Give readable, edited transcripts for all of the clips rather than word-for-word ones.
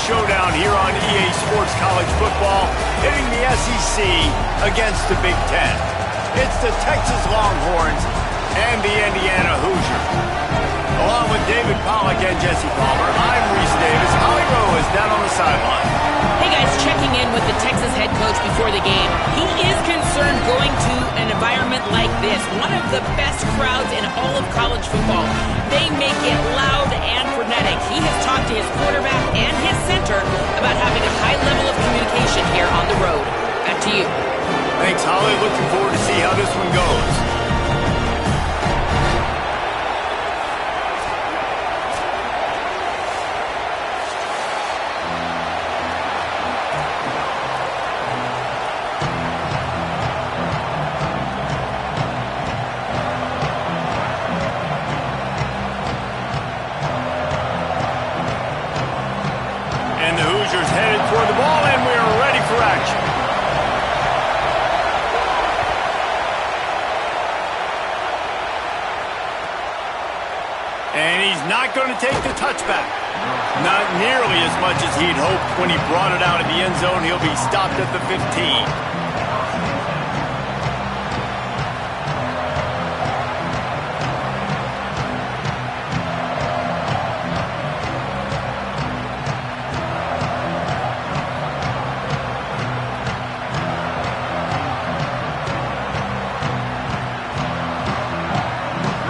showdown here on EA Sports College Football, hitting the SEC against the Big Ten. It's the Texas Longhorns and the Indiana Hoosiers. Along with David Pollack and Jesse Palmer, I'm Reese Davis. Holly Rowe is down on the sideline. Hey guys, checking in with the Texas head coach before the game. He is concerned going to an environment like this, one of the best crowds in all of college football. They make it loud and frenetic. He has talked to his quarterback and his center about having a high level of communication here on the road. Back to you. Thanks, Holly. Looking forward to see how this one goes. Headed toward the ball, and we are ready for action. And he's not going to take the touchback. Not nearly as much as he'd hoped when he brought it out of the end zone. He'll be stopped at the 15.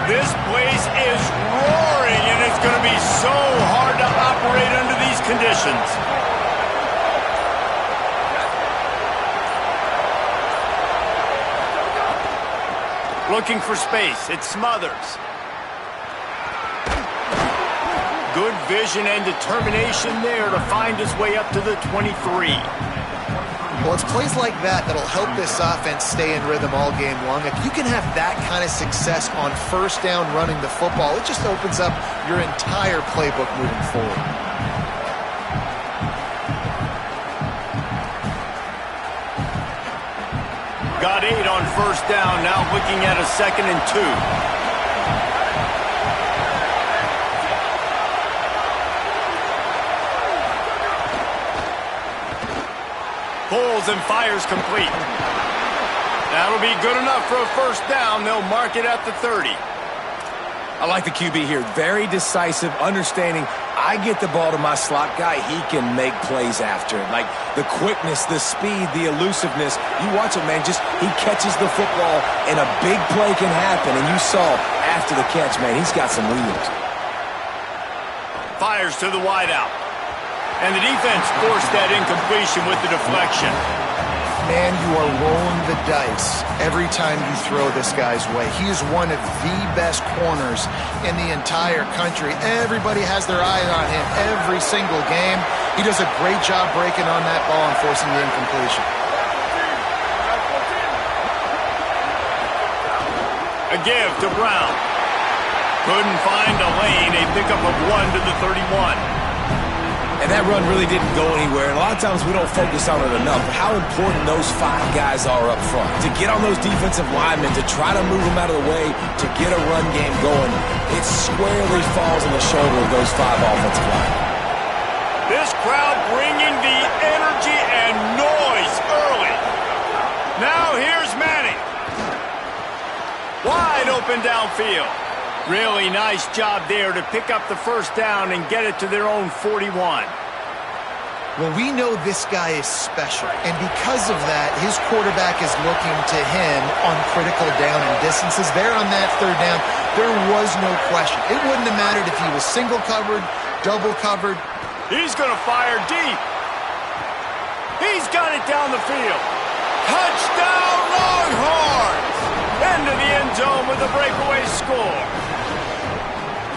This place is roaring, and it's going to be so hard to operate under these conditions. Looking for space. It smothers. Good vision and determination there to find his way up to the 23. Well, it's plays like that that'll help this offense stay in rhythm all game long. If you can have that kind of success on first down running the football, it just opens up your entire playbook moving forward. Got 8 on first down, now looking at a 2nd and 2. Pulls and fires complete. That'll be good enough for a first down. They'll mark it at the 30. I like the QB here. Very decisive, understanding I get the ball to my slot guy, he can make plays after it. Like the quickness, the speed, the elusiveness. You watch it, man, just he catches the football and a big play can happen. And you saw after the catch, man, he's got some wheels. Fires to the wideout. And the defense forced that incompletion with the deflection. Man, you are rolling the dice every time you throw this guy's way. He is one of the best corners in the entire country. Everybody has their eye on him every single game. He does a great job breaking on that ball and forcing the incompletion. A give to Brown. Couldn't find a lane. A pickup of 1 to the 31. And that run really didn't go anywhere. And a lot of times we don't focus on it enough. But how important those 5 guys are up front. To get on those defensive linemen, to try to move them out of the way, to get a run game going. It squarely falls on the shoulder of those 5 offensive linemen. This crowd bringing the energy and noise early. Now here's Manning. Wide open downfield. Really nice job there to pick up the first down and get it to their own 41. Well, we know this guy is special, and because of that, his quarterback is looking to him on critical down and distances. There on that third down, there was no question. It wouldn't have mattered if he was single covered, double covered. He's going to fire deep. He's got it down the field. Touchdown, Longhorns! Into the end zone with a breakaway score.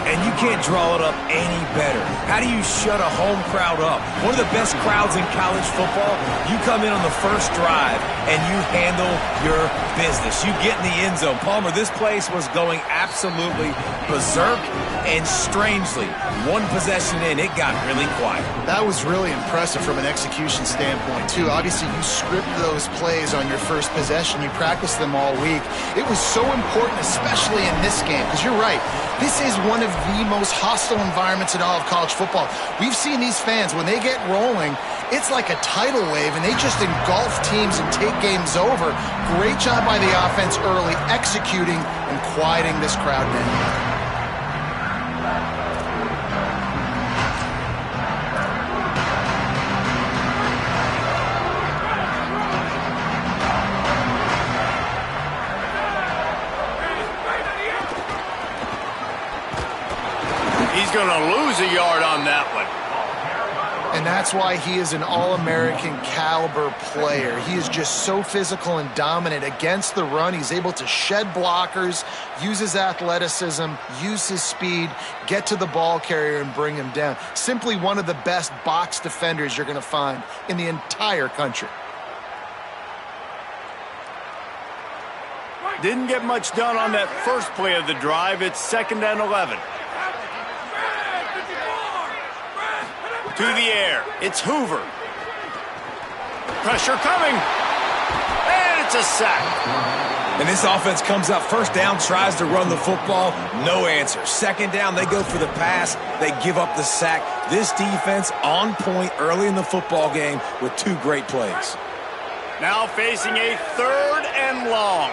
And you can't draw it up any better. How do you shut a home crowd up? One of the best crowds in college football. You come in on the first drive and you handle your business. You get in the end zone. Palmer, this place was going absolutely berserk. And strangely, one possession in, it got really quiet. That was really impressive from an execution standpoint, too. Obviously, you script those plays on your first possession. You practice them all week. It was so important, especially in this game, because you're right. This is one of the most hostile environments in all of college football. We've seen these fans, when they get rolling, it's like a tidal wave, and they just engulf teams and take games over. Great job by the offense early, executing and quieting this crowd down. He's going to lose a yard on that one. And that's why he is an All-American caliber player. He is just so physical and dominant against the run. He's able to shed blockers, use his athleticism, use his speed, get to the ball carrier and bring him down. Simply one of the best box defenders you're going to find in the entire country. Didn't get much done on that first play of the drive. It's 2nd and 11. To the air, it's Hoover. Pressure coming, and it's a sack. And this offense comes up first down, tries to run the football, no answer. 2nd down, they go for the pass, they give up the sack. This defense on point early in the football game with 2 great plays. Now facing a 3rd and long.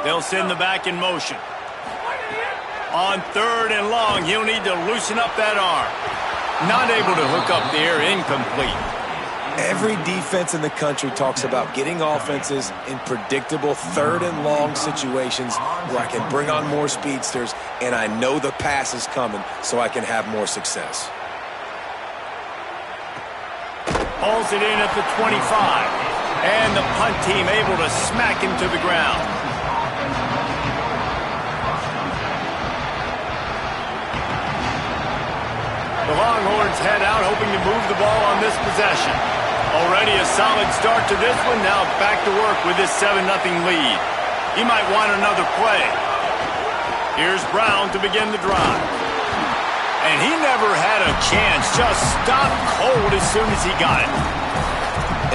They'll send the back in motion. On 3rd and long, he'll need to loosen up that arm. Not able to hook up there, incomplete. Every defense in the country talks about getting offenses in predictable 3rd and long situations where I can bring on more speedsters and I know the pass is coming so I can have more success. Pulls it in at the 25. And the punt team able to smack him to the ground. The Longhorns head out, hoping to move the ball on this possession. Already a solid start to this one. Now back to work with this 7-0 lead. He might want another play. Here's Brown to begin the drive. And he never had a chance. Just stopped cold as soon as he got it.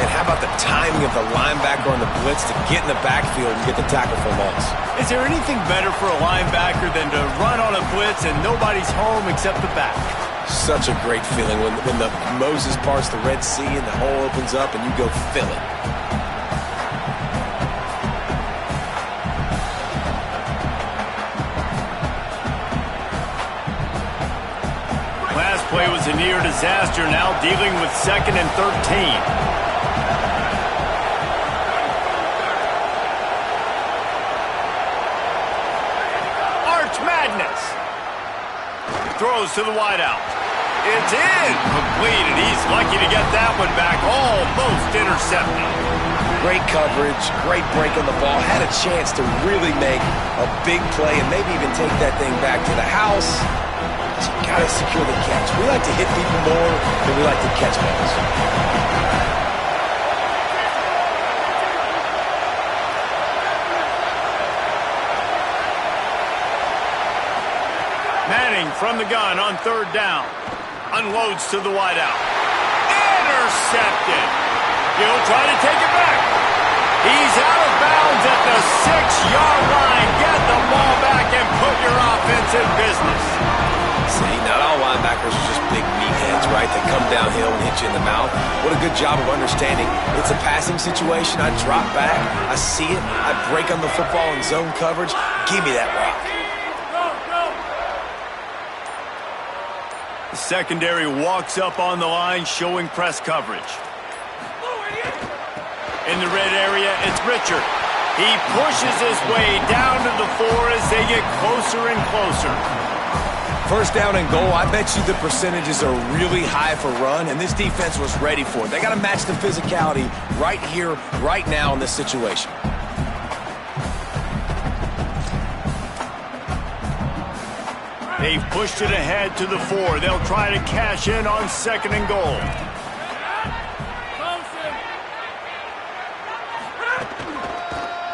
And how about the timing of the linebacker on the blitz to get in the backfield and get the tackle for loss? Is there anything better for a linebacker than to run on a blitz and nobody's home except the back? Such a great feeling when the Moses parts the Red Sea and the hole opens up and you go fill it. Last play was a near disaster, now dealing with 2nd and 13. Arch Madness. Throws to the wideout. It's in. Completed. He's lucky to get that one back. Almost intercepted. Great coverage, great break on the ball. Had a chance to really make a big play and maybe even take that thing back to the house. But you got to secure the catch. We like to hit people more than we like to catch balls. Manning from the gun on 3rd down. Unloads to the wideout. Intercepted. He'll try to take it back. He's out of bounds at the 6-yard line. Get the ball back and put your offense in business. See, not all linebackers are just big meatheads, right? They come downhill and hit you in the mouth. What a good job of understanding. It's a passing situation. I drop back. I see it. I break on the football in zone coverage. Give me that rock. The secondary walks up on the line, showing press coverage. In the red area, it's Richard. He pushes his way down to the 4 as they get closer and closer. 1st down and goal, I bet you the percentages are really high for run, and this defense was ready for it. They got to match the physicality right here, right now in this situation. They've pushed it ahead to the 4. They'll try to cash in on 2nd and goal.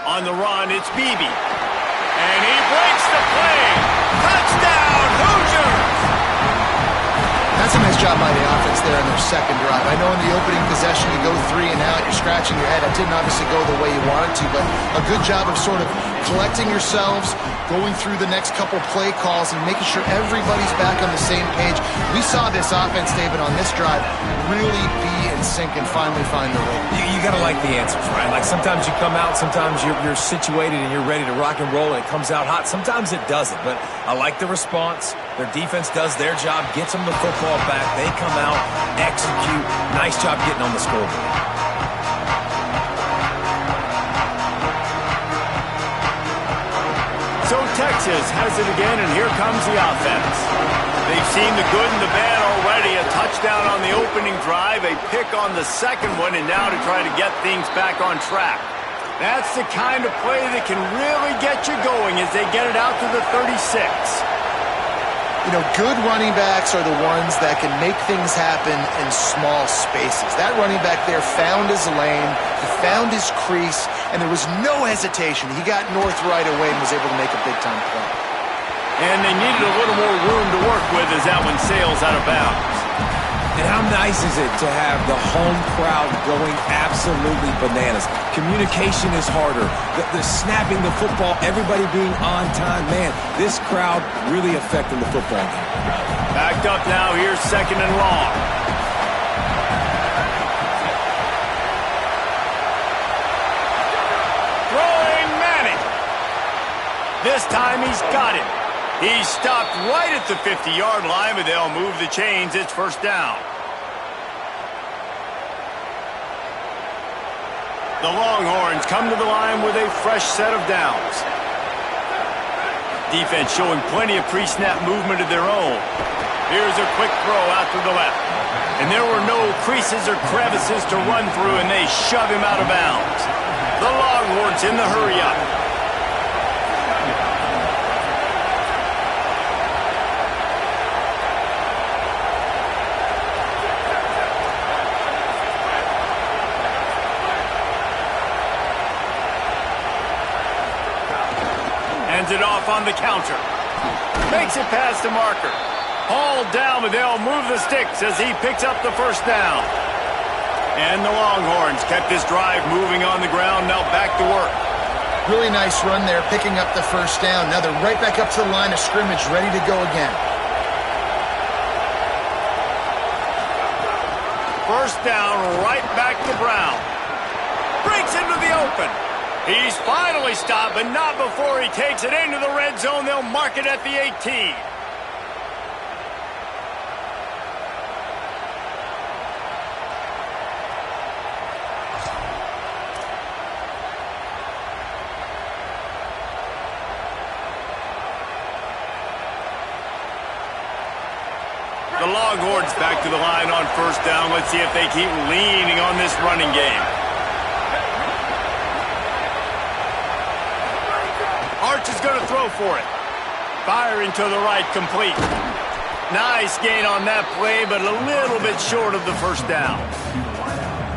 On On the run, it's Beebe. And he breaks the play. Touchdown, Hoosiers! That's a nice job by the offense there on their second drive. I know in the opening possession you go 3 and out, you're scratching your head. It didn't obviously go the way you wanted to, but a good job of sort of collecting yourselves, going through the next couple play calls, and making sure everybody's back on the same page. We saw this offense, David, on this drive really be in sync and finally find the rhythm. You got to like the answers, right? Like sometimes you come out, sometimes you're situated and you're ready to rock and roll and it comes out hot. Sometimes it doesn't, but I like the response. Their defense does their job, gets them the football back. They come out, execute. Nice job getting on the scoreboard. So Texas has it again, and here comes the offense. They've seen the good and the bad already. A touchdown on the opening drive, a pick on the second one, and now to try to get things back on track. That's the kind of play that can really get you going as they get it out to the 36. You know, good running backs are the ones that can make things happen in small spaces. That running back there found his lane, he found his crease, and there was no hesitation. He got north right away and was able to make a big-time play. And they needed a little more room to work with as that one sails out of bounds. And how nice is it to have the home crowd going absolutely bananas? Communication is harder. The snapping the football, everybody being on time. Man, this crowd really affecting the football game. Backed up now, here's second and long. Throwing Manning. This time he's got it. He's stopped right at the 50-yard line, but they'll move the chains. It's first down. The Longhorns come to the line with a fresh set of downs. Defense showing plenty of pre-snap movement of their own. Here's a quick throw out to the left. And there were no creases or crevices to run through, and they shove him out of bounds. The Longhorns in the hurry-up. Hands it off on the counter. Makes it past the marker. Hauled down, but they'll move the sticks as he picks up the first down. And the Longhorns kept this drive moving on the ground, now back to work. Really nice run there, picking up the first down. Now they're right back up to the line of scrimmage, ready to go again. First down, right back to Brown. Breaks into the open. He's finally stopped, but not before he takes it into the red zone. They'll mark it at the 18. The Longhorns back to the line on first down. Let's see if they keep leaning on this running game. Arch is going to throw for it. Firing to the right, complete. Nice gain on that play, but a little bit short of the first down.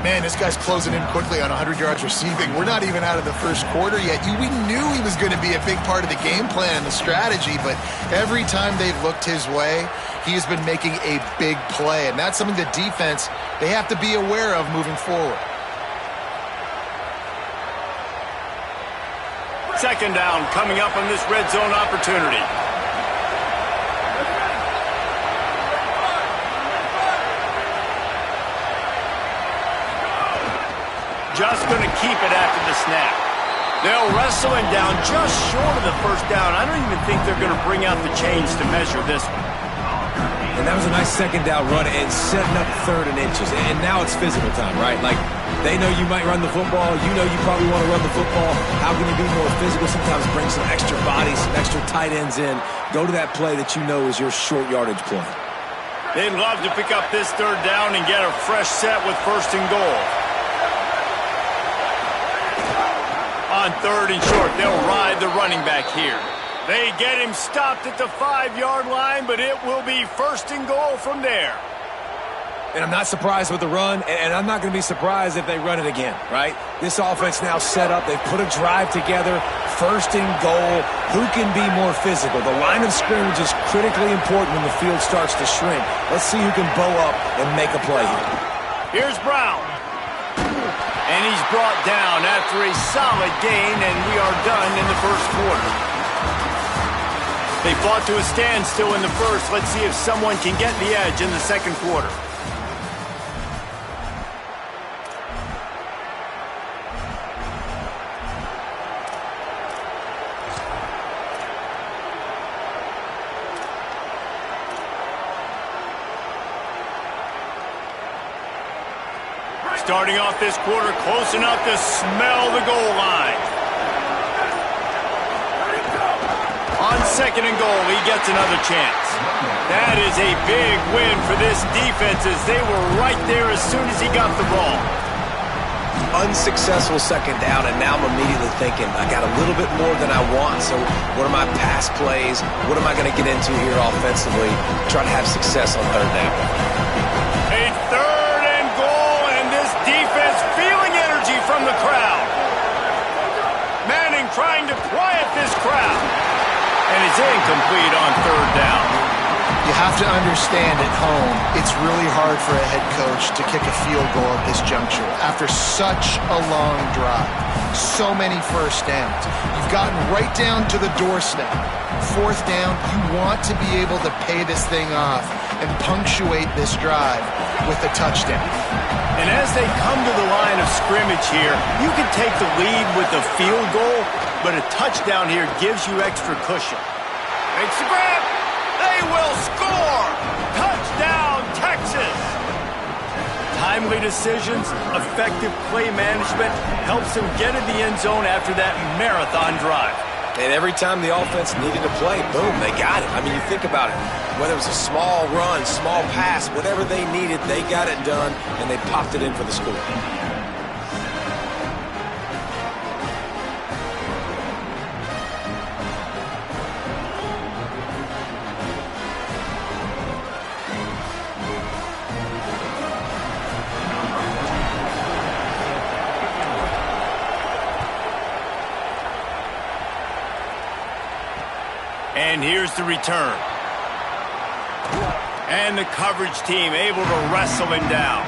Man, this guy's closing in quickly on 100 yards receiving. We're not even out of the first quarter yet. We knew he was going to be a big part of the game plan and the strategy, but every time they've looked his way, he has been making a big play, and that's something the defense, they have to be aware of moving forward. Second down coming up on this red zone opportunity. Just going to keep it after the snap. They'll wrestle him down just short of the first down. I don't even think they're going to bring out the chains to measure this one. And that was a nice second down run and setting up third and inches. And now it's physical time, right? Like, they know you might run the football. You know you probably want to run the football. How can you be more physical? Sometimes bring some extra bodies, some extra tight ends in. Go to that play that you know is your short yardage play. They'd love to pick up this third down and get a fresh set with first and goal. On third and short, they'll ride the running back here. They get him stopped at the 5-yard line, but it will be first and goal from there. And I'm not surprised with the run, and I'm not going to be surprised if they run it again, right? This offense now set up. They've put a drive together, first and goal. Who can be more physical? The line of scrimmage is critically important when the field starts to shrink. Let's see who can bow up and make a play here. Here's Brown. And he's brought down after a solid gain, and we are done in the first quarter. They fought to a standstill in the first. Let's see if someone can get the edge in the second quarter. Starting off this quarter close enough to smell the goal line. On second and goal, he gets another chance. That is a big win for this defense as they were right there as soon as he got the ball. Unsuccessful second down, and now I'm immediately thinking, I got a little bit more than I want, so what are my pass plays? What am I going to get into here offensively? Try to have success on third down. A third and goal, and this defense feeling energy from the crowd. Manning trying to quiet this crowd. And it's incomplete on third down. You have to understand at home, it's really hard for a head coach to kick a field goal at this juncture after such a long drive. So many first downs. You've gotten right down to the doorstep. Fourth down, you want to be able to pay this thing off and punctuate this drive with a touchdown. And as they come to the line of scrimmage here, you can take the lead with a field goal, but a touchdown here gives you extra cushion. Makes the grab. They will score. Touchdown, Texas. Timely decisions, effective play management helps them get in the end zone after that marathon drive. And every time the offense needed to play, boom, they got it. I mean, you think about it. Whether it was a small run, small pass, whatever they needed, they got it done, and they popped it in for the score. And here's the return. And the coverage team able to wrestle him down.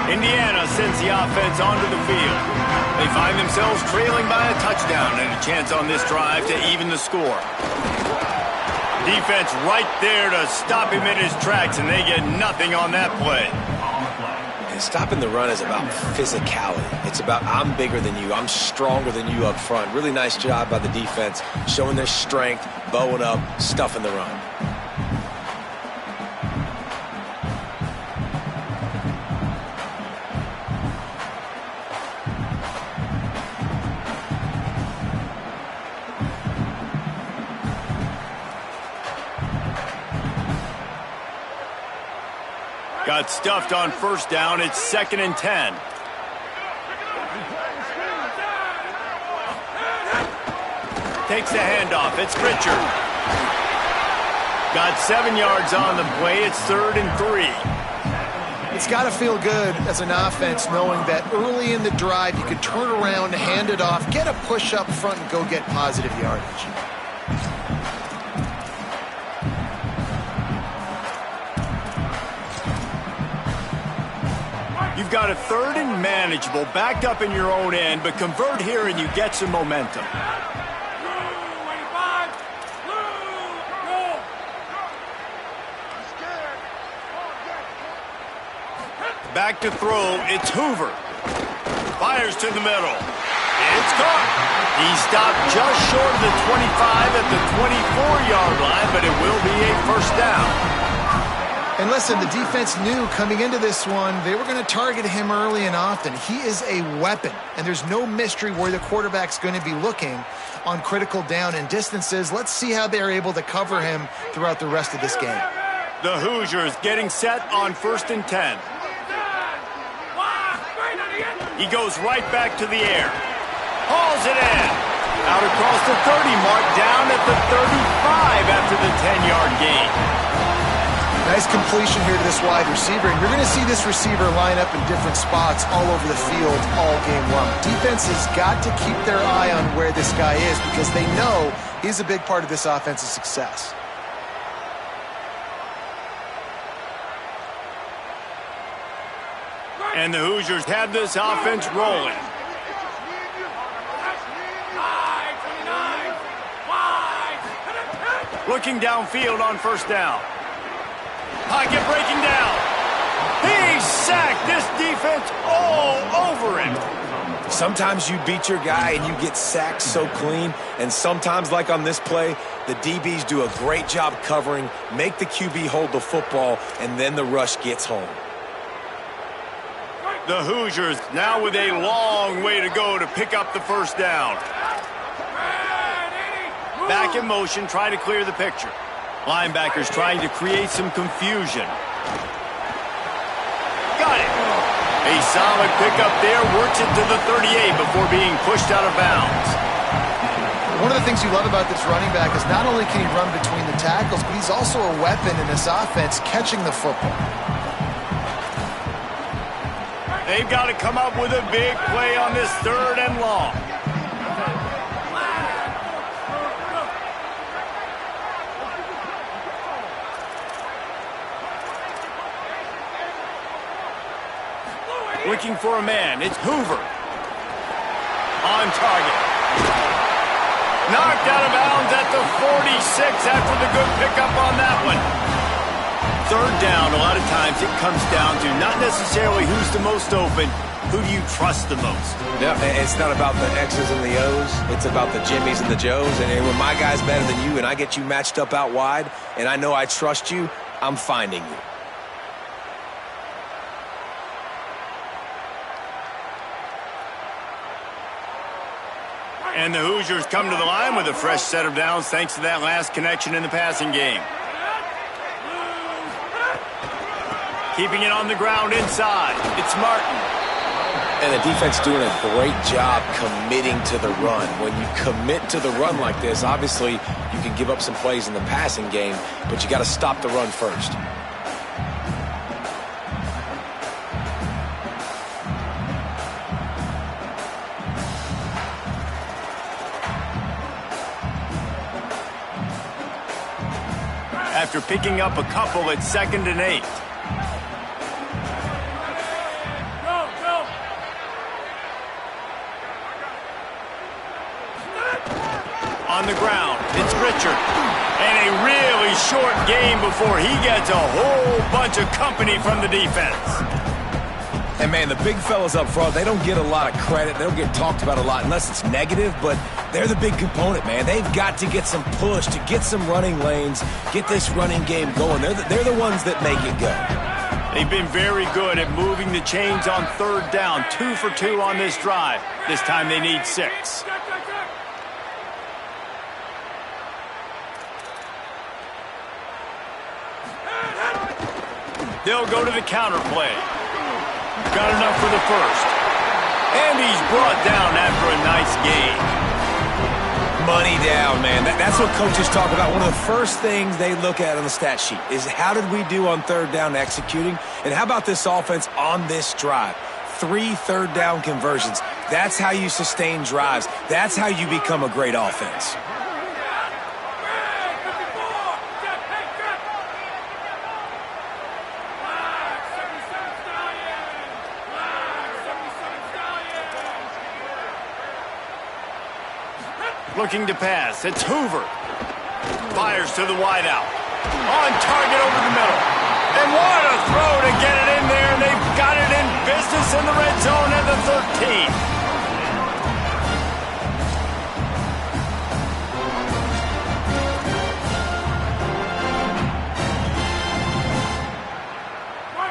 Indiana sends the offense onto the field. They find themselves trailing by a touchdown and a chance on this drive to even the score. Defense right there to stop him in his tracks, and they get nothing on that play. And stopping the run is about physicality. It's about I'm bigger than you. I'm stronger than you up front. Really nice job by the defense, showing their strength, bowing up, stuffing the run. Got stuffed on first down. It's 2nd and 10. Takes the handoff. It's Richard. Got 7 yards on the play. It's 3rd and 3. It's got to feel good as an offense knowing that early in the drive you could turn around, hand it off, get a push up front, and go get positive yardage. You've got a 3rd and manageable, backed up in your own end, but convert here and you get some momentum. Back to throw, it's Hoover. Fires to the middle. It's caught. He stopped just short of the 25 at the 24-yard line, but it will be a first down. And listen, the defense knew coming into this one, they were going to target him early and often. He is a weapon, and there's no mystery where the quarterback's going to be looking on critical down and distances. Let's see how they're able to cover him throughout the rest of this game. The Hoosiers getting set on 1st and 10. He goes right back to the air. Hauls it in. Out across the 30 mark, down at the 35 after the 10-yard gain. Nice completion here to this wide receiver, and you're going to see this receiver line up in different spots all over the field all game long. Defense has got to keep their eye on where this guy is because they know he's a big part of this offense's success. And the Hoosiers have this offense rolling. Looking downfield on 1st down. Pocket breaking down. He's sacked. This defense all over him. Sometimes you beat your guy and you get sacked so clean, and sometimes, like on this play, the DBs do a great job covering, make the QB hold the football, and then the rush gets home. The Hoosiers now with a long way to go to pick up the 1st down. Back in motion, try to clear the picture. Linebackers trying to create some confusion. Got it. A solid pickup there, works it to the 38 before being pushed out of bounds. One of the things you love about this running back is not only can he run between the tackles, but he's also a weapon in this offense catching the football. They've got to come up with a big play on this 3rd and long. Looking for a man. It's Hoover. On target. Knocked out of bounds at the 46 after the good pickup on that one. 3rd down, a lot of times it comes down to not necessarily who's the most open, who do you trust the most? Yeah, it's not about the X's and the O's. It's about the Jimmys and the Joes. And when my guy's better than you and I get you matched up out wide and I know I trust you, I'm finding you. And the Hoosiers come to the line with a fresh set of downs thanks to that last connection in the passing game. Keeping it on the ground inside. It's Martin. And the defense doing a great job committing to the run. When you commit to the run like this, obviously you can give up some plays in the passing game, but you got to stop the run first. After picking up a couple at 2nd and 8. On the ground, it's Richard. And a really short game before he gets a whole bunch of company from the defense. And, man, the big fellas up front, they don't get a lot of credit. They don't get talked about a lot unless it's negative, but they're the big component, man. They've got to get some push, to get some running lanes, get this running game going. They're the ones that make it go. They've been very good at moving the chains on 3rd down. 2 for 2 on this drive. This time they need 6. They'll go to the counter play. Got enough for the 1st. And he's brought down after a nice gain. Money down, man. That's what coaches talk about. One of the first things they look at on the stat sheet is how did we do on 3rd down executing? And how about this offense on this drive? 3 3rd down conversions. That's how you sustain drives. That's how you become a great offense. Looking to pass. It's Hoover. Fires to the wideout. On target over the middle. And what a throw to get it in there. And they've got it in business in the red zone at the 13.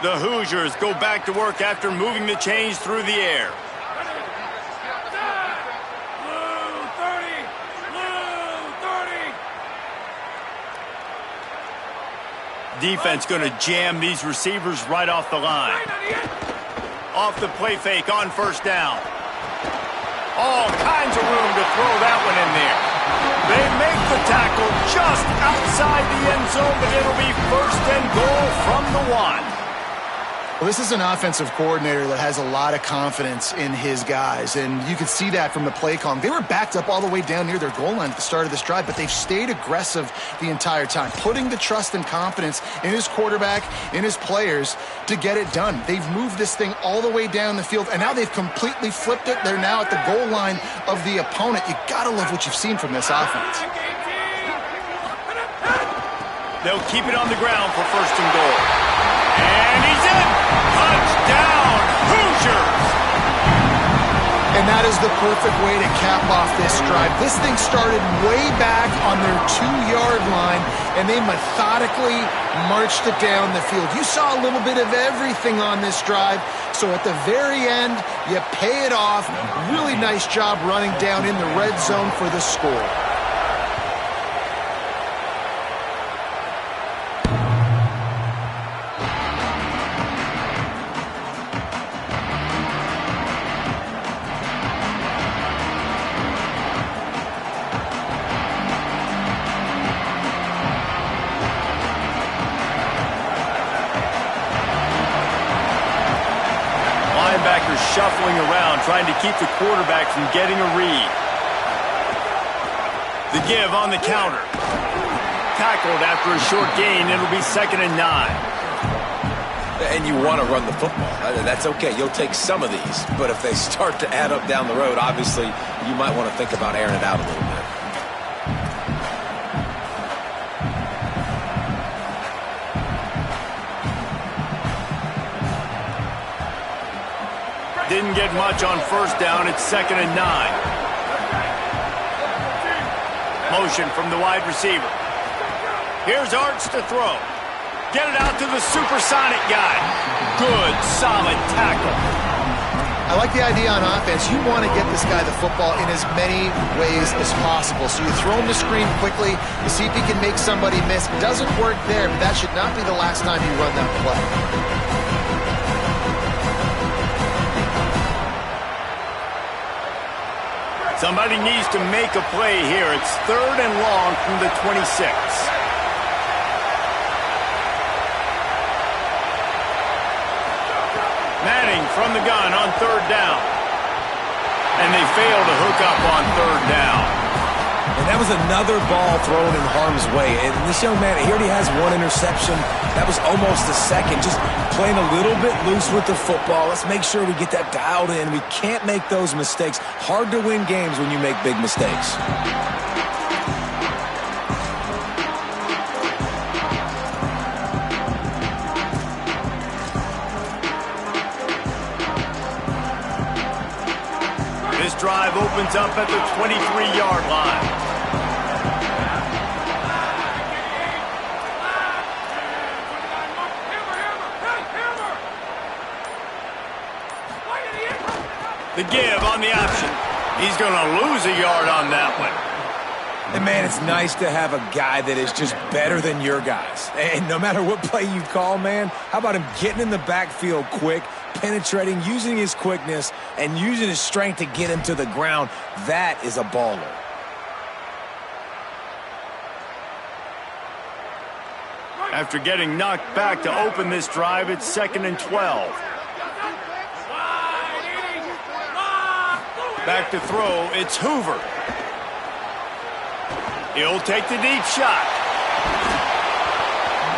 The Hoosiers go back to work after moving the chains through the air. Defense going to jam these receivers right off the line. Off the play fake on first down. All kinds of room to throw that one in there. They make the tackle just outside the end zone, but it'll be first and goal from the 1. Well, this is an offensive coordinator that has a lot of confidence in his guys, and you can see that from the play calling. They were backed up all the way down near their goal line at the start of this drive, but they've stayed aggressive the entire time, putting the trust and confidence in his quarterback, in his players to get it done. They've moved this thing all the way down the field, and now they've completely flipped it. They're now at the goal line of the opponent. You gotta love what you've seen from this offense. They'll keep it on the ground for first and goal. And he's in! Touchdown, Hoosiers! And that is the perfect way to cap off this drive. This thing started way back on their 2-yard line, and they methodically marched it down the field. You saw a little bit of everything on this drive, so at the very end, you pay it off. Really nice job running down in the red zone for the score. Shuffling around, trying to keep the quarterback from getting a read. The give on the counter. Tackled after a short gain. It'll be 2nd and 9. And you want to run the football. That's okay. You'll take some of these. But if they start to add up down the road, obviously, you might want to think about airing it out a little bit. Didn't get much on first down. It's 2nd and 9. Motion from the wide receiver. Here's Arts to throw. Get it out to the supersonic guy. Good, solid tackle. I like the idea on offense. You want to get this guy the football in as many ways as possible. So you throw him the screen quickly. You see if he can make somebody miss. Doesn't work there, but that should not be the last time you run that play. Somebody needs to make a play here. It's 3rd and long from the 26. Manning from the gun on 3rd down. And they fail to hook up on 3rd down. And that was another ball thrown in harm's way. And this young man, he already has 1 interception. That was almost the second. Just playing a little bit loose with the football. Let's make sure we get that dialed in. We can't make those mistakes. Hard to win games when you make big mistakes. This drive opens up at the 23-yard line. The give on the option. He's going to lose a yard on that one. And, man, it's nice to have a guy that is just better than your guys. And no matter what play you call, man, how about him getting in the backfield quick, penetrating, using his quickness, and using his strength to get him to the ground? That is a baller. After getting knocked back to open this drive, it's 2nd and 12. Back to throw, it's Hoover. He'll take the deep shot.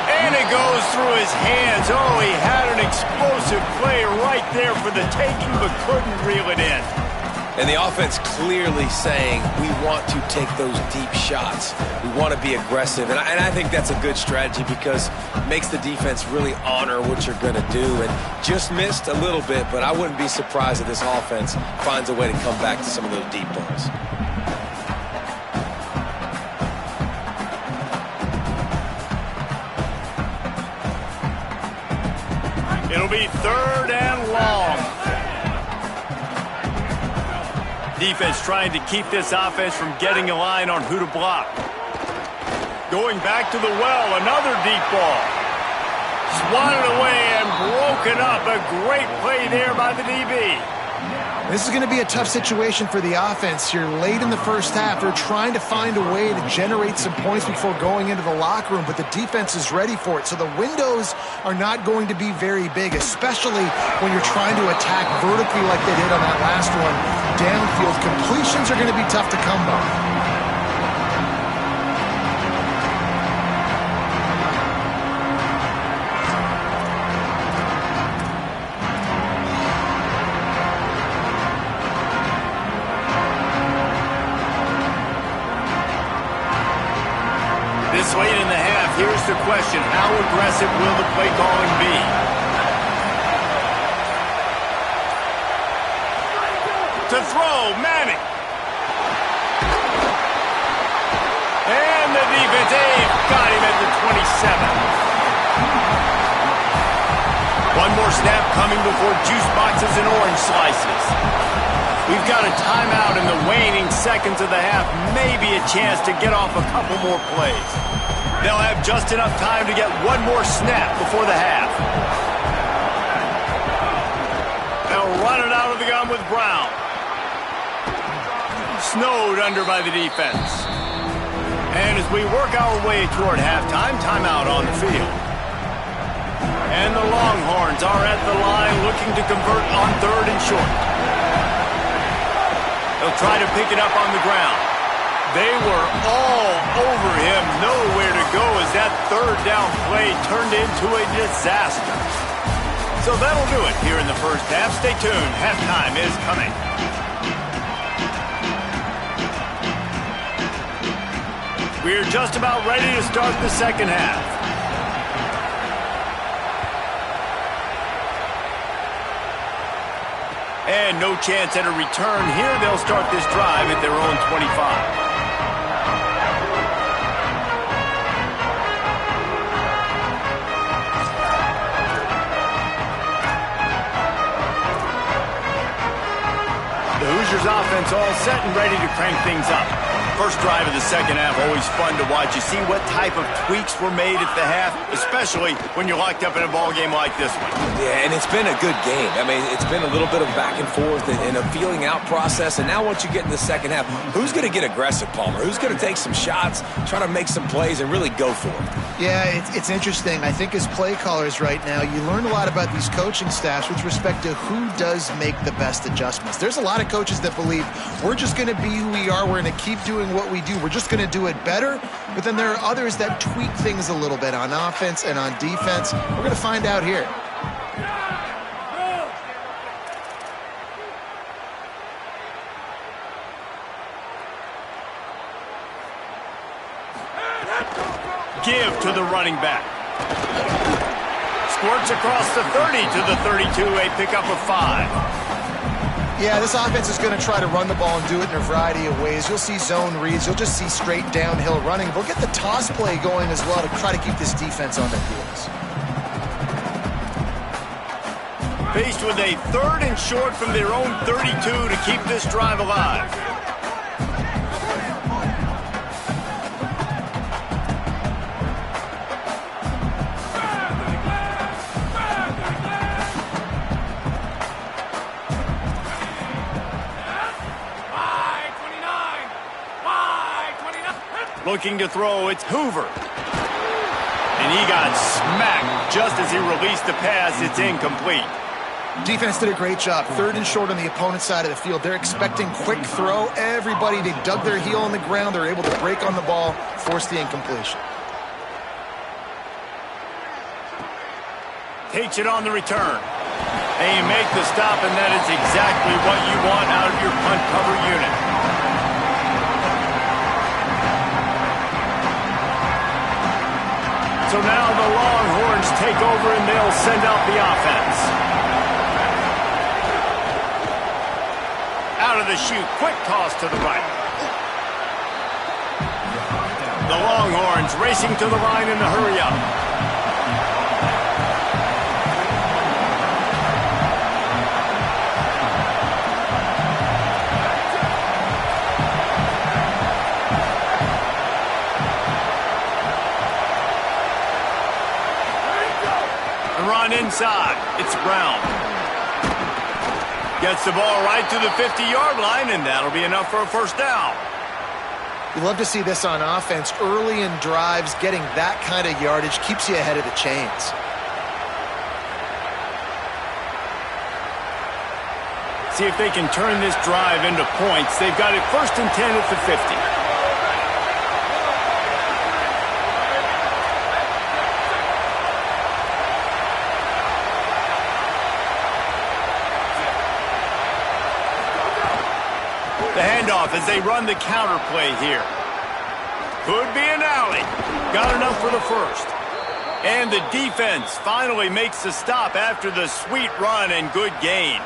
And it goes through his hands. Oh, he had an explosive play right there for the taking, but couldn't reel it in. And the offense clearly saying, we want to take those deep shots. We want to be aggressive. And I think that's a good strategy because it makes the defense really honor what you're going to do. And just missed a little bit, but I wouldn't be surprised if this offense finds a way to come back to some of those deep balls. be 3rd and long. Defense trying to keep this offense from getting a line on who to block. Going back to the well, another deep ball. Swatted away and broken up. A great play there by the DB. This is going to be a tough situation for the offense here. Late in the first half, they're trying to find a way to generate some points before going into the locker room, but the defense is ready for it. So the windows are not going to be very big, especially when you're trying to attack vertically like they did on that last one. Downfield completions are going to be tough to come by. This late in the half, here's the question. How aggressive will the play calling be? To throw, Manning. And the defense, got him at the 27. One more snap coming before juice boxes and orange slices. We've got a timeout in the waning seconds of the half. Maybe a chance to get off a couple more plays. They'll have just enough time to get one more snap before the half. They'll run it out of the gun with Brown. Snowed under by the defense. And as we work our way toward halftime, timeout on the field. And the Longhorns are at the line looking to convert on 3rd and short. They'll try to pick it up on the ground. They were all over him, nowhere to go as that 3rd down play turned into a disaster. So that'll do it here in the first half. Stay tuned. Halftime is coming. We're just about ready to start the second half. And no chance at a return here. They'll start this drive at their own 25. The Hoosiers offense all set and ready to crank things up. First drive of the second half, always fun to watch. You see what type of tweaks were made at the half, especially when you're locked up in a ball game like this one. Yeah, and it's been a good game. I mean, it's been a little bit of back and forth and a feeling out process. And now once you get in the second half, who's going to get aggressive, Palmer? Who's going to take some shots, try to make some plays, and really go for it? Yeah, it's interesting. I think as play callers right now, you learn a lot about these coaching staffs with respect to who does make the best adjustments. There's a lot of coaches that believe we're just going to be who we are. We're going to keep doing what we do. We're just going to do it better. But then there are others that tweak things a little bit on offense and on defense. We're going to find out here. Give to the running back. Squirts across the 30 to the 32, a pickup of 5. Yeah, this offense is going to try to run the ball and do it in a variety of ways. You'll see zone reads. You'll just see straight downhill running. They'll get the toss play going as well to try to keep this defense on their heels. Faced with a 3rd and short from their own 32 to keep this drive alive. Looking to throw, it's Hoover. And he got smacked just as he released the pass. It's incomplete. Defense did a great job. 3rd and short on the opponent's side of the field. They're expecting quick throw. Everybody, they dug their heel on the ground. They're able to break on the ball, force the incompletion. Takes it on the return. And you make the stop, and that is exactly what you want out of your punt cover unit. So now the Longhorns take over and they'll send out the offense. Out of the chute, quick toss to the right. The Longhorns racing to the line in the hurry up. inside. It's Brown. Gets the ball right to the 50-yard line, and that'll be enough for a first down. You love to see this on offense. Early in drives, getting that kind of yardage keeps you ahead of the chains. See if they can turn this drive into points. They've got it 1st and 10 at the 50. The handoff as they run the counter play here. Could be an alley. Got enough for the first. And the defense finally makes the stop after the sweet run and good gain.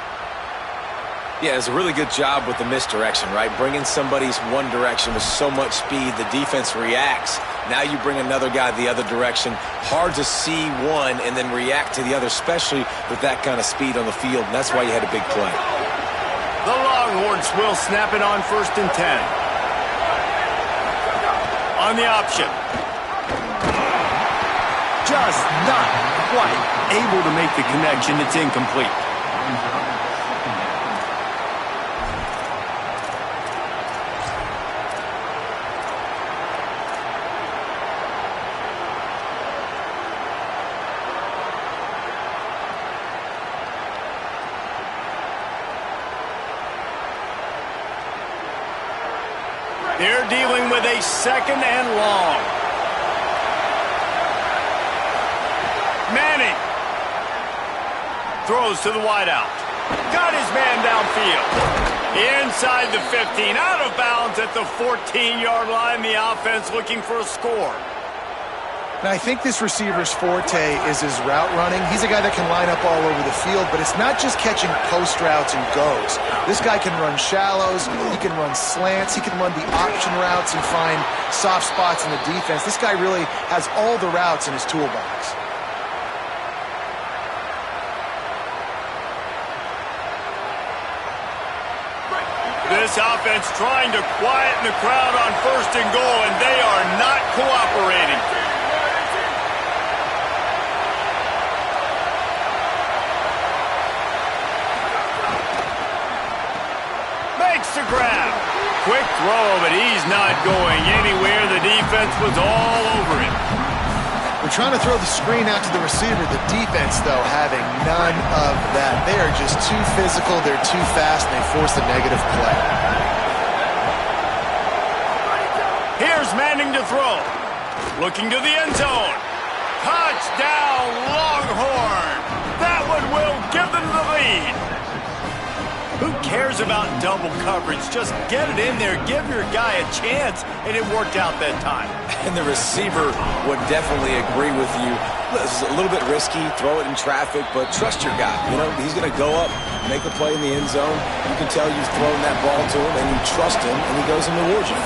Yeah, it's a really good job with the misdirection, right? Bringing somebody's one direction with so much speed, the defense reacts. Now you bring another guy the other direction. Hard to see one and then react to the other, especially with that kind of speed on the field, and that's why you had a big play. The Longhorns will snap it on 1st and 10. On the option. Just not quite able to make the connection. It's incomplete. They're dealing with a 2nd and long. Manning throws to the wideout. Got his man downfield. Inside the 15, out of bounds at the 14-yard line. The offense looking for a score. Now, I think this receiver's forte is his route running. He's a guy that can line up all over the field, but it's not just catching post routes and goes. This guy can run shallows, he can run slants, he can run the option routes and find soft spots in the defense. This guy really has all the routes in his toolbox. This offense trying to quieten the crowd on 1st and goal, and they are not cooperating. To grab. Quick throw, but he's not going anywhere. The defense was all over him. We're trying to throw the screen out to the receiver. The defense, though, having none of that. They are just too physical, they're too fast, and they force a negative play. Here's Manning to throw. Looking to the end zone. Touchdown, Longhorn. That one will give them the lead. Who cares about double coverage? Just get it in there. Give your guy a chance, and it worked out that time. And the receiver would definitely agree with you. This is a little bit risky. Throw it in traffic, but trust your guy. You know, he's going to go up, make a play in the end zone. You can tell you've thrown that ball to him, and you trust him, and he goes and rewards you.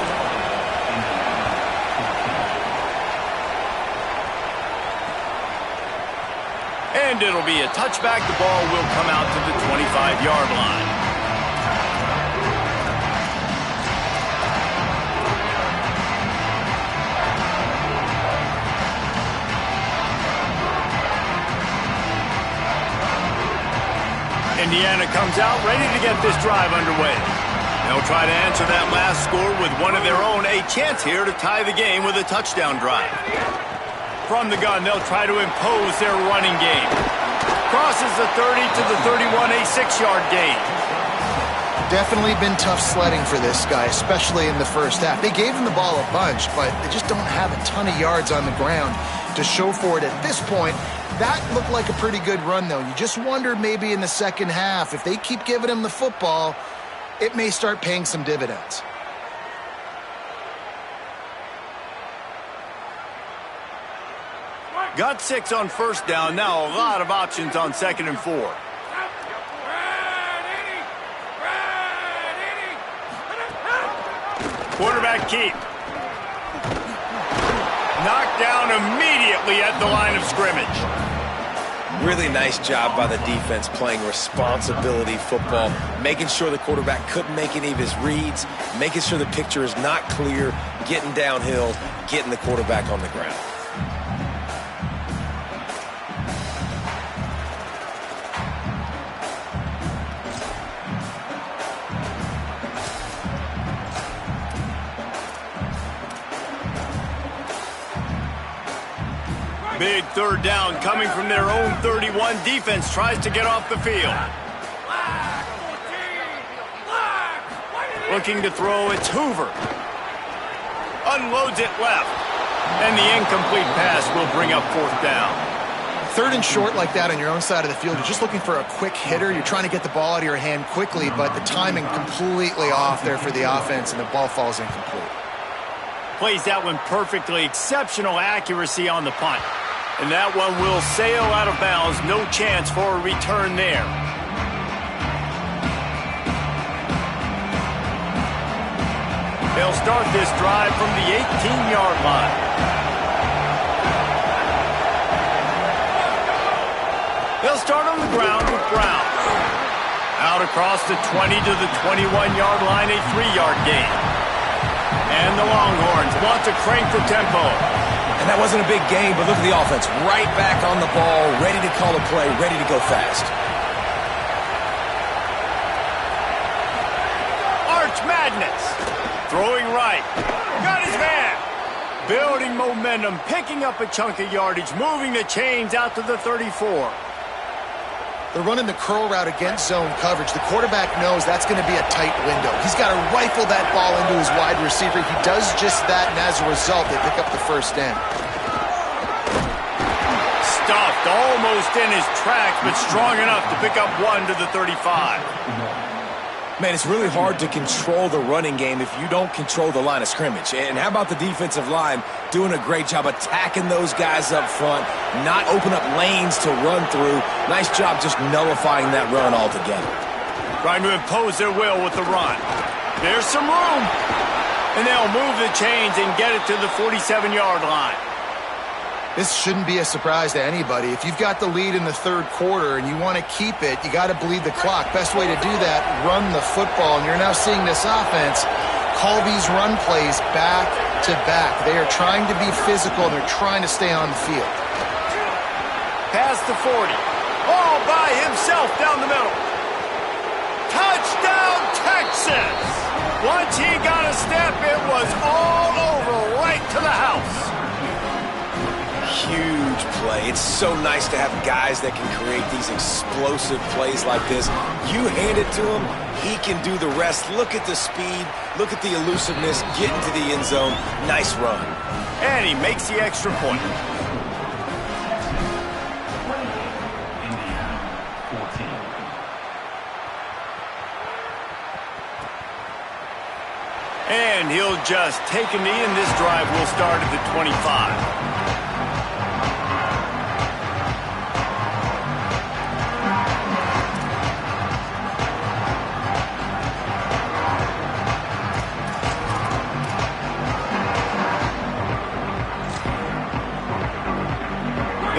And it'll be a touchback. The ball will come out to the 25-yard line. Indiana comes out ready to get this drive underway. They'll try to answer that last score with one of their own. A chance here to tie the game with a touchdown drive. From the gun, they'll try to impose their running game. Crosses the 30 to the 31, a 6-yard gain. Definitely been tough sledding for this guy, especially in the first half. They gave him the ball a bunch, but they just don't have a ton of yards on the ground to show for it at this point. That looked like a pretty good run, though. You just wonder maybe in the second half, if they keep giving him the football, it may start paying some dividends. Got 6 on 1st down. Now a lot of options on 2nd and 4. Quarterback keep. Knocked down immediately at the line of scrimmage. Really nice job by the defense playing responsibility football, making sure the quarterback couldn't make any of his reads, making sure the picture is not clear, getting downhill, getting the quarterback on the ground. Big third down coming from their own 31. Defense tries to get off the field. Looking to throw, it's Hoover. Unloads it left. And the incomplete pass will bring up fourth down. Third and short like that on your own side of the field, you're just looking for a quick hitter. You're trying to get the ball out of your hand quickly, but the timing completely off there for the offense, and the ball falls incomplete. Plays that one perfectly. Exceptional accuracy on the punt. And that one will sail out of bounds. No chance for a return there. They'll start this drive from the 18-yard line. They'll start on the ground with Brown. Out across the 20 to the 21-yard line, a 3-yard gain. And the Longhorns want to crank the tempo. And that wasn't a big gain, but look at the offense. Right back on the ball, ready to call a play, ready to go fast. Arch Madness. Throwing right. Got his man. Building momentum, picking up a chunk of yardage, moving the chains out to the 34. They're running the curl route against zone coverage. The quarterback knows that's going to be a tight window. He's got to rifle that ball into his wide receiver. He does just that, and as a result, they pick up the first down. Stuffed almost in his tracks, but strong enough to pick up one to the 35. Man, it's really hard to control the running game if you don't control the line of scrimmage. And how about the defensive line doing a great job attacking those guys up front, not open up lanes to run through. Nice job just nullifying that run altogether. Trying to impose their will with the run. There's some room. And they'll move the chains and get it to the 47-yard line. This shouldn't be a surprise to anybody. If you've got the lead in the third quarter and you want to keep it, you got to bleed the clock. Best way to do that, run the football. And you're now seeing this offense call these run plays back to back. They are trying to be physical, and they're trying to stay on the field. Past the 40. All by himself down the middle. Touchdown, Texas! Once he got a step, it was all over, right to the house. Huge play. It's so nice to have guys that can create these explosive plays like this. You hand it to him, he can do the rest. Look at the speed, look at the elusiveness, get into the end zone. Nice run. And he makes the extra point. And he'll just take a knee, and this drive will start at the 25.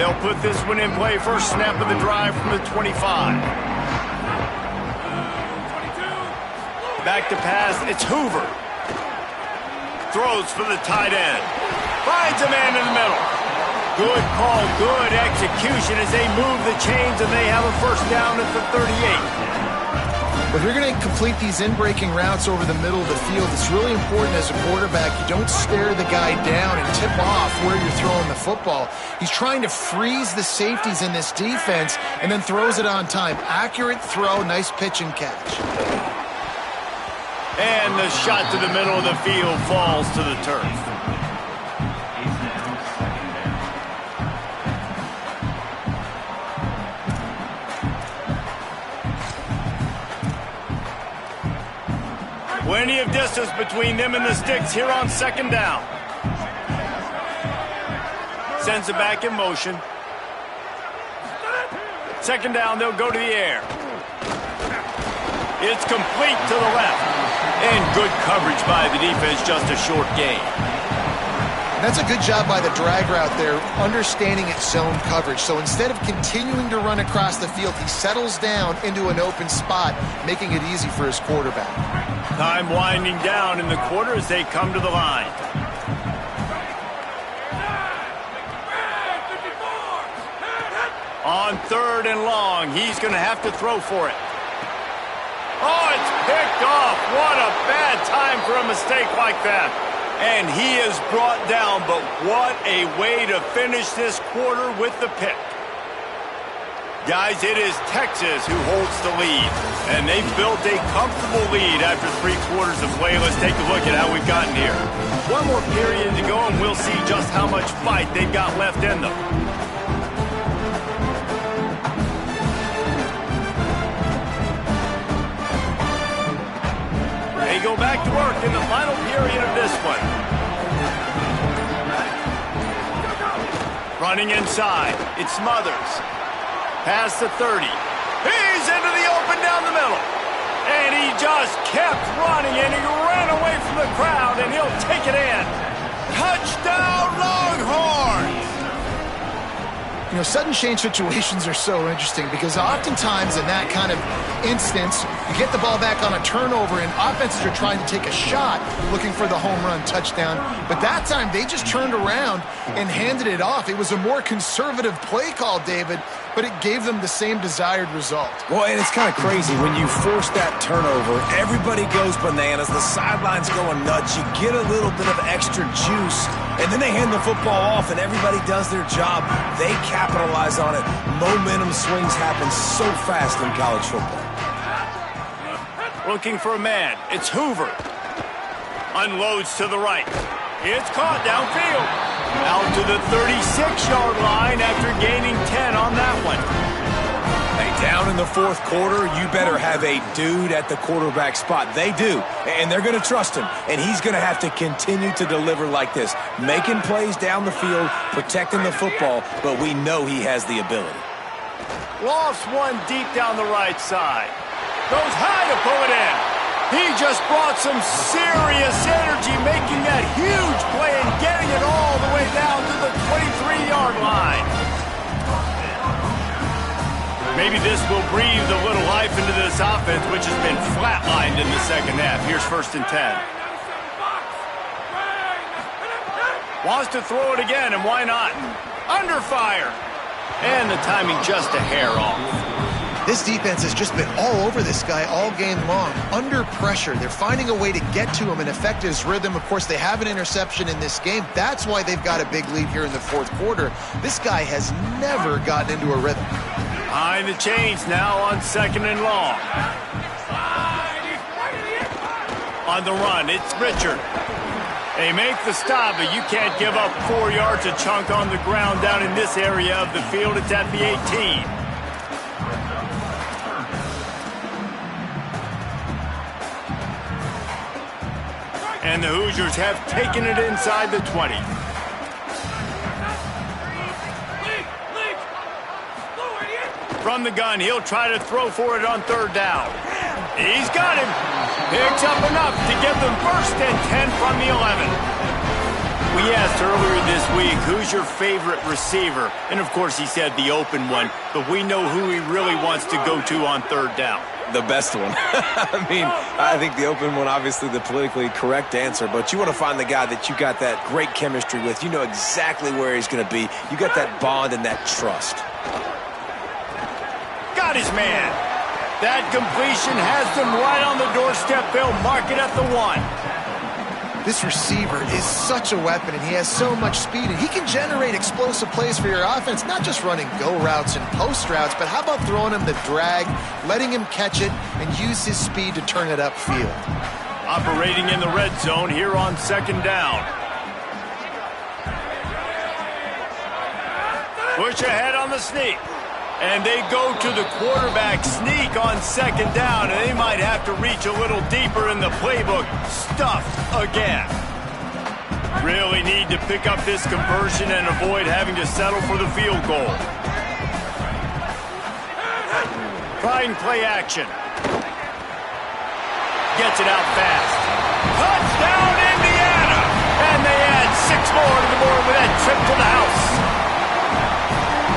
They'll put this one in play. First snap of the drive from the 25. Back to pass. It's Hoover. Throws for the tight end. Finds a man in the middle. Good call, good execution as they move the chains, and they have a first down at the 38. If you're going to complete these in-breaking routes over the middle of the field, it's really important as a quarterback you don't stare the guy down and tip off where you're throwing the football. He's trying to freeze the safeties in this defense and then throws it on time. Accurate throw, nice pitch and catch. And the shot to the middle of the field falls to the turf. Plenty of distance between them and the sticks here on second down. Sends it back in motion. Second down, they'll go to the air. It's complete to the left. And good coverage by the defense, just a short gain. That's a good job by the drag route there, understanding its zone coverage. So instead of continuing to run across the field, he settles down into an open spot, making it easy for his quarterback. Time winding down in the quarter as they come to the line. On third and long, he's going to have to throw for it. Oh, it's picked off. What a bad time for a mistake like that. And he is brought down, but what a way to finish this quarter with the pick. Guys, it is Texas who holds the lead, and they've built a comfortable lead after 3 quarters of play. Let's take a look at how we've gotten here. One more period to go, and we'll see just how much fight they've got left in them. They go back to work in the final period of this one. Running inside, it's Smothers. Past the 30. He's into the open down the middle. And he just kept running, and he ran away from the crowd, and he'll take it in. Touchdown, Longhorns! You know, sudden change situations are so interesting because oftentimes in that kind of instance, you get the ball back on a turnover and offenses are trying to take a shot looking for the home run touchdown. But that time they just turned around and handed it off. It was a more conservative play call, David, but it gave them the same desired result. Well, and it's kind of crazy. When you force that turnover, everybody goes bananas. The sideline's going nuts. You get a little bit of extra juice, and then they hand the football off, and everybody does their job. They capitalize on it. Momentum swings happen so fast in college football. Looking for a man. It's Hoover. Unloads to the right. It's caught downfield. Out to the 36-yard line after gaining 10 on that one. Hey, down in the 4th quarter, you better have a dude at the quarterback spot. They do, and they're going to trust him, and he's going to have to continue to deliver like this, making plays down the field, protecting the football, but we know he has the ability. Lofts one deep down the right side. Goes high to pull it in. He just brought some serious energy, making that huge play and getting it all the way down to the 23-yard line. Maybe this will breathe a little life into this offense, which has been flatlined in the second half. Here's 1st and 10. Wants to throw it again, and why not? Under fire. And the timing just a hair off. This defense has just been all over this guy all game long, under pressure. They're finding a way to get to him and affect his rhythm. Of course, they have an interception in this game. That's why they've got a big lead here in the 4th quarter. This guy has never gotten into a rhythm. Behind the chains now on 2nd and long. On the run, it's Richard. They make the stop, but you can't give up 4 yards a chunk on the ground down in this area of the field. It's at the 18. And the Hoosiers have taken it inside the 20. From the gun, he'll try to throw for it on 3rd down. He's got him. Picks up enough to give them 1st and 10 from the 11. We asked earlier this week, who's your favorite receiver? And, of course, he said the open one, but we know who he really wants to go to on 3rd down. The best one. I mean, I think the open one, obviously the politically correct answer, but you want to find the guy that you got that great chemistry with. You know exactly where he's going to be. You got that bond and that trust. Got his man. That completion has them right on the doorstep. They'll mark it at the 1. This receiver is such a weapon, and he has so much speed, and he can generate explosive plays for your offense, not just running go routes and post routes, but how about throwing him the drag, letting him catch it, and use his speed to turn it upfield. Operating in the red zone here on 2nd down. Push ahead on the sneak. And they go to the quarterback sneak on 2nd down, and they might have to reach a little deeper in the playbook. Stuffed again. Really need to pick up this conversion and avoid having to settle for the field goal. Trying play action. Gets it out fast. Touchdown, Indiana! And they add 6 more to the board with that trip to the house.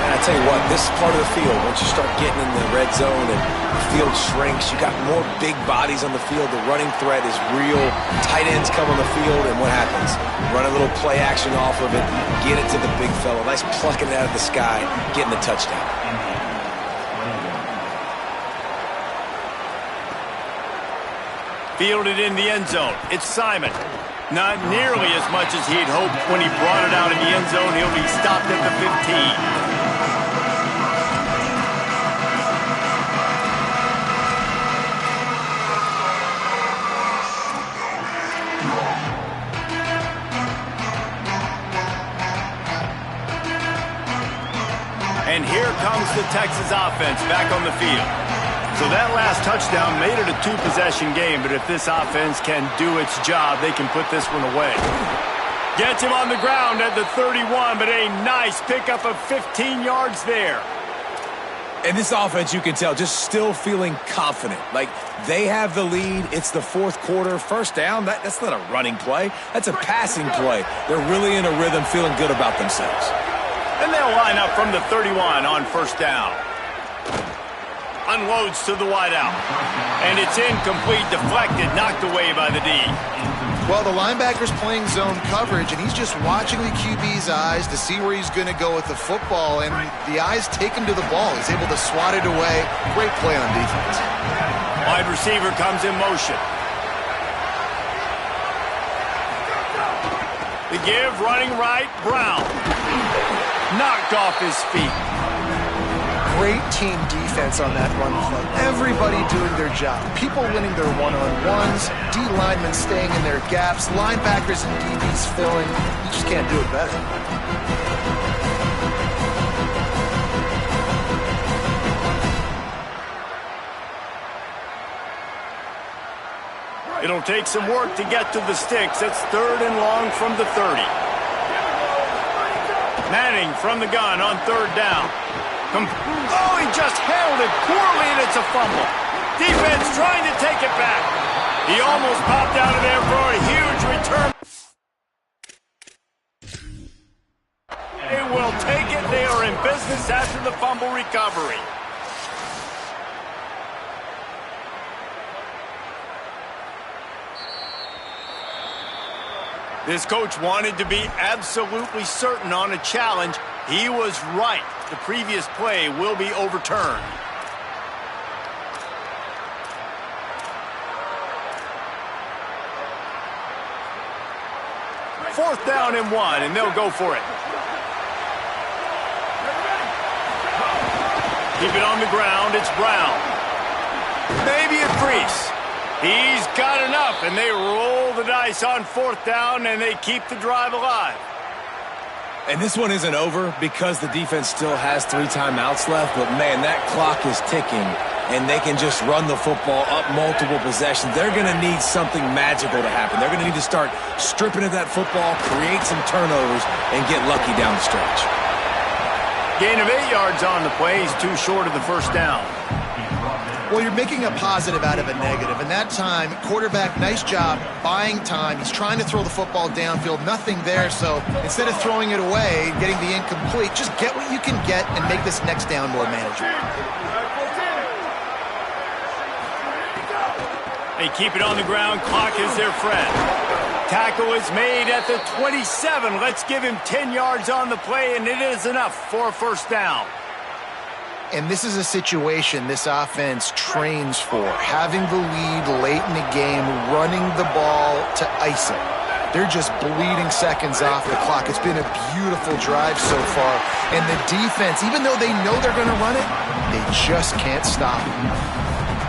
I tell you what, this part of the field, once you start getting in the red zone and the field shrinks, you got more big bodies on the field. The running threat is real. Tight ends come on the field, and what happens? Run a little play action off of it, get it to the big fella. Nice plucking it out of the sky, getting the touchdown. Fielded in the end zone. It's Simon. Not nearly as much as he'd hoped when he brought it out in the end zone. He'll be stopped at the 15. And here comes the Texas offense back on the field. So that last touchdown made it a two-possession game, but if this offense can do its job, they can put this one away. Gets him on the ground at the 31, but a nice pickup of 15 yards there. And this offense, you can tell, just still feeling confident. Like, they have the lead. It's the fourth quarter. First down, that's not a running play. That's a passing play. They're really in a rhythm, feeling good about themselves. And they'll line up from the 31 on first down. Unloads to the wideout. And it's incomplete, deflected, knocked away by the D. Well, the linebacker's playing zone coverage, and he's just watching the QB's eyes to see where he's going to go with the football, and the eyes take him to the ball. He's able to swat it away. Great play on defense. Wide receiver comes in motion. The give, running right, Brown. Knocked off his feet. Great team defense on that run play. Everybody doing their job. People winning their one-on-ones, D linemen staying in their gaps, linebackers and DBs filling. You just can't do it better. It'll take some work to get to the sticks. It's third and long from the 30. Manning from the gun on third down. Oh, he just handled it poorly, and it's a fumble. Defense trying to take it back. He almost popped out of there for a huge return. They will take it. They are in business after the fumble recovery. This coach wanted to be absolutely certain on a challenge. He was right. The previous play will be overturned. Fourth down and 1, and they'll go for it. Keep it on the ground. It's Brown. Maybe a crease. He's got enough, and they roll the dice on fourth down, and they keep the drive alive. And this one isn't over because the defense still has 3 timeouts left, but, man, that clock is ticking, and they can just run the football up multiple possessions. They're going to need something magical to happen. They're going to need to start stripping at that football, create some turnovers, and get lucky down the stretch. Gain of 8 yards on the play. He's too short of the first down. Well, you're making a positive out of a negative. And that time, quarterback, nice job, buying time. He's trying to throw the football downfield. Nothing there, so instead of throwing it away, getting the incomplete, just get what you can get and make this next down more manageable. They keep it on the ground. Clock is their friend. Tackle is made at the 27. Let's give him 10 yards on the play, and it is enough for a first down. And this is a situation this offense trains for. Having the lead late in the game, running the ball to ice it. They're just bleeding seconds off the clock. It's been a beautiful drive so far. And the defense, even though they know they're going to run it, they just can't stop it.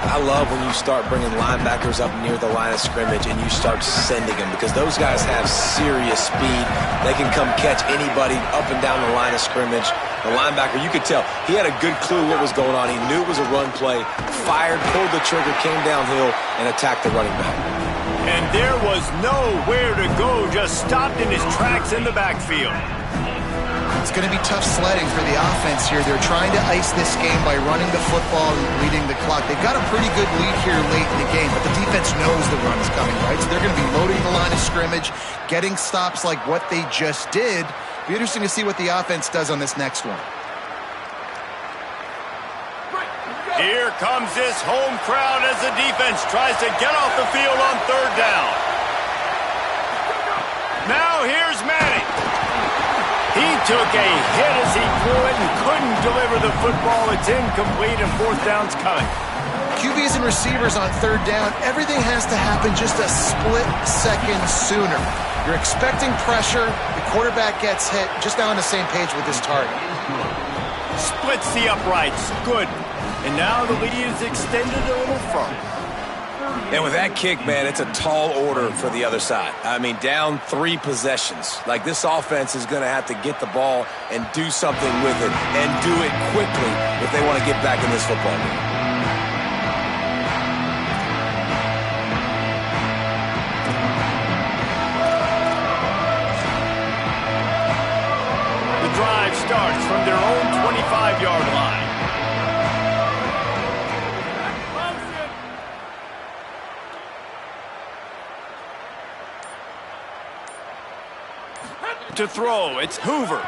I love when you start bringing linebackers up near the line of scrimmage and you start sending them because those guys have serious speed. They can come catch anybody up and down the line of scrimmage. The linebacker, you could tell, he had a good clue what was going on. He knew it was a run play, fired, pulled the trigger, came downhill, and attacked the running back. And there was nowhere to go, just stopped in his tracks in the backfield. It's going to be tough sledding for the offense here. They're trying to ice this game by running the football and leading the clock. They've got a pretty good lead here late in the game, but the defense knows the run is coming, right? So they're going to be loading the line of scrimmage, getting stops like what they just did. Be interesting to see what the offense does on this next one. Here comes this home crowd as the defense tries to get off the field on third down. Now here's Manning. He took a hit as he threw it and couldn't deliver the football. It's incomplete and fourth down's coming. QBs and receivers on third down, everything has to happen just a split second sooner. You're expecting pressure, the quarterback gets hit, just now on the same page with his target. Splits the uprights. Good. And now the lead is extended a little further. And with that kick, man, it's a tall order for the other side. I mean, down 3 possessions. Like, this offense is going to have to get the ball and do something with it, and do it quickly if they want to get back in this football game. The drive starts from their own 25-yard line. To throw, it's Hoover.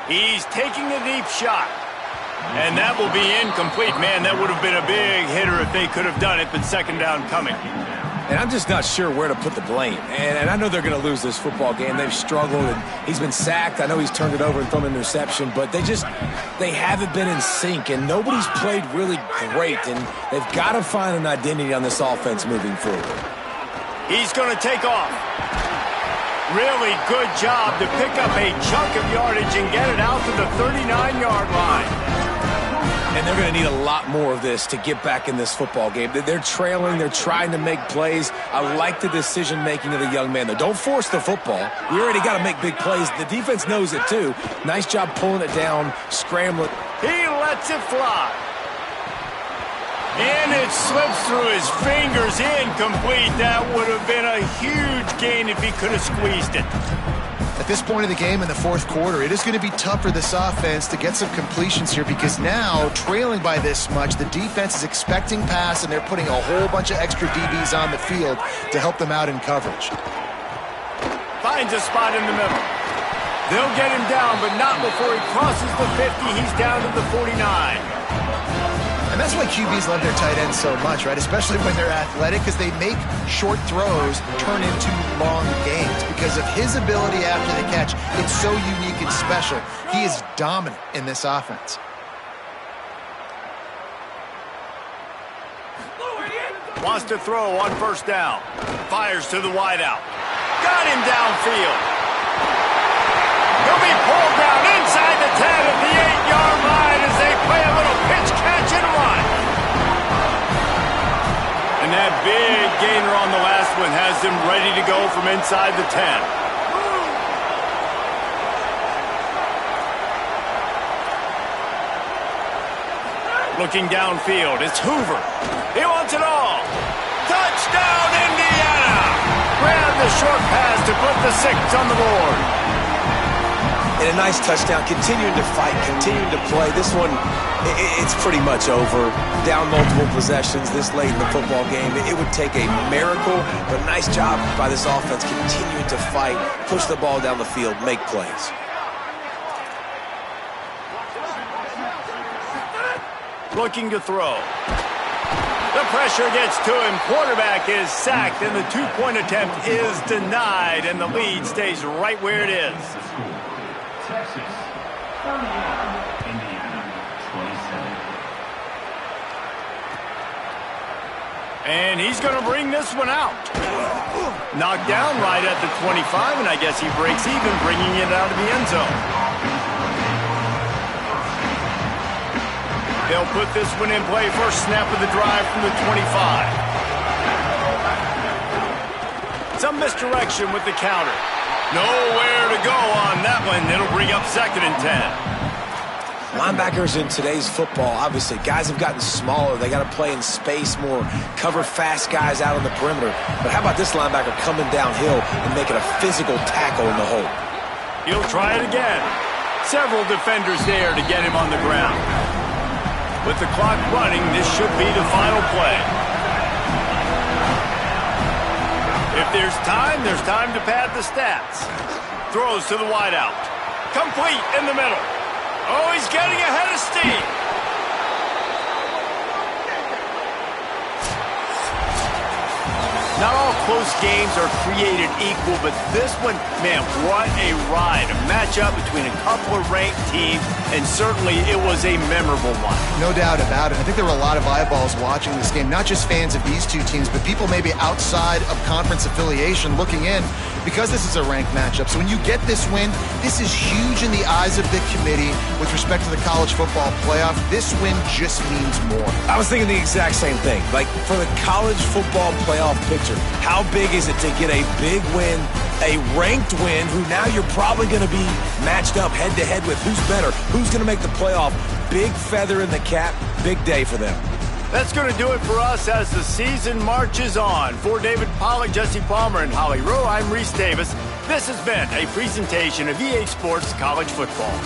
He's taking a deep shot. And that will be incomplete. Man, that would have been a big hitter if they could have done it, but second down coming. And I'm just not sure where to put the blame. And I know they're going to lose this football game. They've struggled, and he's been sacked. I know he's turned it over and thrown an interception, but they haven't been in sync, and nobody's played really great, and they've got to find an identity on this offense moving forward. He's going to take off. Really good job to pick up a chunk of yardage and get it out to the 39-yard line. And they're going to need a lot more of this to get back in this football game. They're trailing. They're trying to make plays. I like the decision-making of the young man, though. Don't force the football. We already got to make big plays. The defense knows it, too. Nice job pulling it down, scrambling. He lets it fly. And it slips through his fingers, incomplete. That would have been a huge gain if he could have squeezed it. At this point of the game in the fourth quarter, it is going to be tough for this offense to get some completions here, because now, trailing by this much, the defense is expecting pass, and they're putting a whole bunch of extra DBs on the field to help them out in coverage. Finds a spot in the middle. They'll get him down, but not before he crosses the 50. He's down to the 49. And that's why QBs love their tight ends so much, right? Especially when they're athletic, because they make short throws turn into long gains. Because of his ability after the catch, it's so unique and special. He is dominant in this offense. Wants to throw on first down. Fires to the wideout. Got him downfield. He'll be pulled down inside the 10 at the 8-yard line as they play a little pitch, catch, and run. And that big gainer on the last one has them ready to go from inside the 10. Looking downfield, it's Hoover. He wants it all. Touchdown, Indiana! Grab the short pass to put the 6 on the board. And a nice touchdown, continuing to fight, continuing to play. This one, it's pretty much over. Down multiple possessions this late in the football game. It would take a miracle, but nice job by this offense continuing to fight, push the ball down the field, make plays. Looking to throw. The pressure gets to him. Quarterback is sacked, and the 2-point attempt is denied, and the lead stays right where it is. Texas, 31, Indiana, 27. And he's going to bring this one out. Knocked down right at the 25, and I guess he breaks even, bringing it out of the end zone. They'll put this one in play. First snap of the drive from the 25. Some misdirection with the counter. Nowhere to go on that one. It'll bring up 2nd and 10. Linebackers in today's football, obviously, guys have gotten smaller. They got to play in space more, cover fast guys out on the perimeter. But how about this linebacker coming downhill and making a physical tackle in the hole? He'll try it again. Several defenders there to get him on the ground. With the clock running, this should be the final play. If there's time to pad the stats. Throws to the wideout. Complete in the middle. Oh, he's getting ahead of steam. Not all close games are created equal, but this one, man, what a ride. A matchup between a couple of ranked teams, and certainly it was a memorable one. No doubt about it. I think there were a lot of eyeballs watching this game, not just fans of these two teams, but people maybe outside of conference affiliation looking in, because this is a ranked matchup. So when you get this win, this is huge in the eyes of the committee with respect to the college football playoff. This win just means more. I was thinking the exact same thing. Like, for the college football playoff picture, how big is it to get a big win, a ranked win, who now you're probably going to be matched up head-to-head with who's better, who's going to make the playoff. Big feather in the cap, big day for them. That's going to do it for us as the season marches on. For David Pollack, Jesse Palmer, and Holly Rowe, I'm Reese Davis. This has been a presentation of EA Sports College Football.